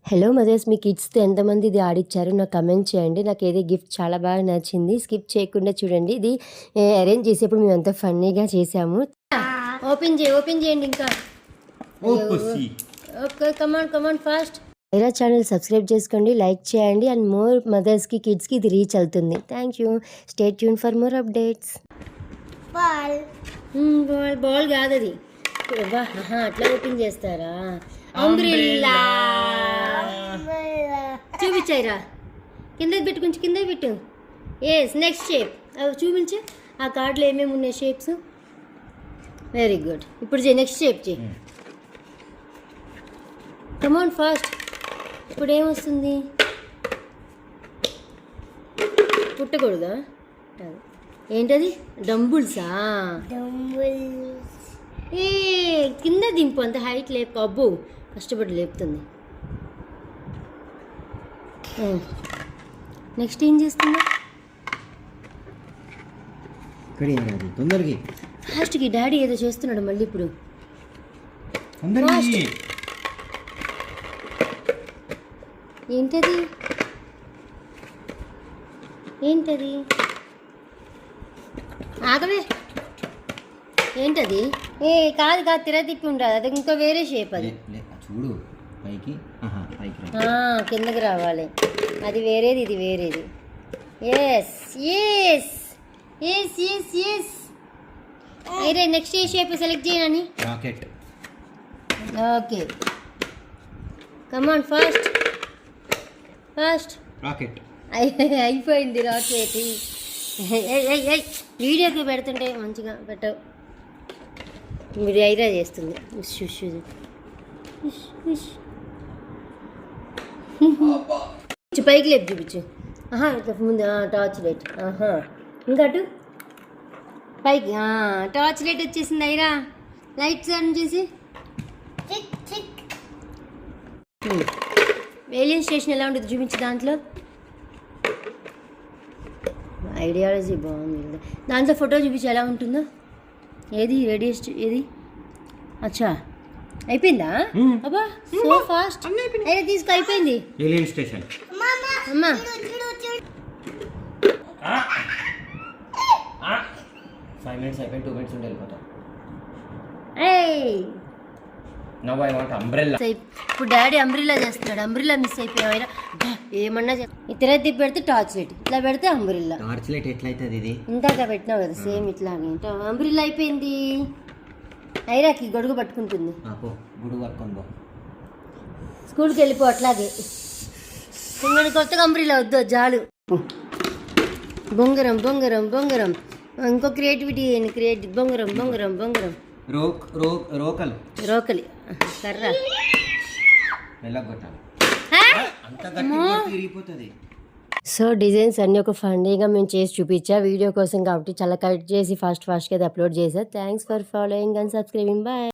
Hello mothers, మీ కిడ్స్తో ఎంతమంది ఇది ఆడిచ్చారు నాకు కమెంట్ చేయండి. నాకు ఏదో గిఫ్ట్ చాలా బాగా నచ్చింది. స్కిప్ చేయకుండా చూడండి. ఇది అరేంజ్ చేసేప్పుడు మేము ఎంతో ఫన్నీగా చేసాము. ఓపెన్ చేయండి. ఇంకా okay, come on fast. Aira channel subscribe చేసుకోండి, లైక్ చేయండి అండ్ మోర్ మదర్స్కి కిడ్స్కి ఇది రీచ్ అవుతుంది. Thank you. Stay tuned for more updates. Ball కాదు అది. అట్లా ఓపెన్ చేస్తారా? అంబ్రెల్లా చూపించాయిరా. కింద పెట్టు, కొంచెం కింద పెట్టు. ఎస్, నెక్స్ట్ షేప్ అవి చూపించు. ఆ కార్డులో ఏమేమి ఉన్నాయి షేప్స్. Very good. ఇప్పుడు చేయి, నెక్స్ట్ షేప్ చేయి. Come on fast. ఇప్పుడు ఏమొస్తుంది? పుట్టకూడదా? ఏంటది? డంబుల్సా? ఏ కింద దింపు, అంత హైట్ లేపు. అబ్బో, కష్టపడి లేపుతుంది. నెక్స్ట్ ఏం చేస్తుందా? ఫాస్ట్కి డాడీ ఏదో చేస్తున్నాడు మళ్ళీ. ఇప్పుడు ఏంటది? ఆగవే. ఏంటది? కాదు తిరగతిప్పి ఉండదు, అది ఇంకా వేరే షేప్. అది చూడు, పైకి కిందకి రావాలి. అది వేరేది, ఇది వేరేది. ఎస్. అరే నెక్స్ట్ ఏ షేప్ సెలెక్ట్ చేయని. Rocket. Okay, come on fast. Rocket అయిపోయింది రాకెట్. వీడియోకి పెడుతుంటే మంచిగా పెట్టవు. మీరు ఐరా చేస్తుంది. పైకి లేపు చూపించు. ఇట్లా ముందు టార్చ్ లైట్. ఇంకా అటు పైకి టార్చ్ లైట్ వచ్చేసింది. ఐరా లైట్స్ ఆన్ చేసి. ఏలియన్ స్టేషన్ ఎలా ఉంటుంది చూపించు. దాంట్లో ఐడియాలజీ బాగుంది. దాంట్లో ఫోటో చూపించి ఎలా ఉంటుందో. ఏది రెడీయెస్ట్? ఏది? అచ్చా, అయిపోయిందా? అబ్బా, సో ఫాస్ట్. అయితే తీసుకో, అయిపోయింది. Alien station. అమ్మా, 5 minutes అయిపోయి 2 minutes ఉంటే వెళ్ళిపోతాం. Now I want umbrella. ఇప్పుడు డాడీ అంబ్రిల్లా చేస్తున్నాడు. అంబ్రిల్లా మిస్ అయిపోయావు. ఏమన్నా ఇతర తిప్పి పెడితే టార్చ్ లైట్, ఇట్లా పెడితే అంబ్రిల్లా. Torch light ఎట్లయితుంది? ఇది ఇందాక పెట్టినావు కదా, సేమ్ ఇట్లాగే. అంబ్రిల్లా అయిపోయింది. ఐరాకి గొడుగు పట్టుకుంటుంది. గొడుగు పట్టుకుందో. స్కూల్కి వెళ్ళిపో అట్లాగే. ఇంకొక కొత్తగా అంబ్రిల్లా వద్దు, జాలు. బొంగరం. ఇంకో క్రియేటివిటీ. బొంగరం. రోకలి కర్ర. సో డిజైన్స్ అన్నీ ఒక ఫండీగా మేము చేసి చూపించా వీడియో కోసం, కాబట్టి చాలా కట్ చేసి ఫాస్ట్గా అప్లోడ్ చేసా. Thanks for following and subscribing. Bye.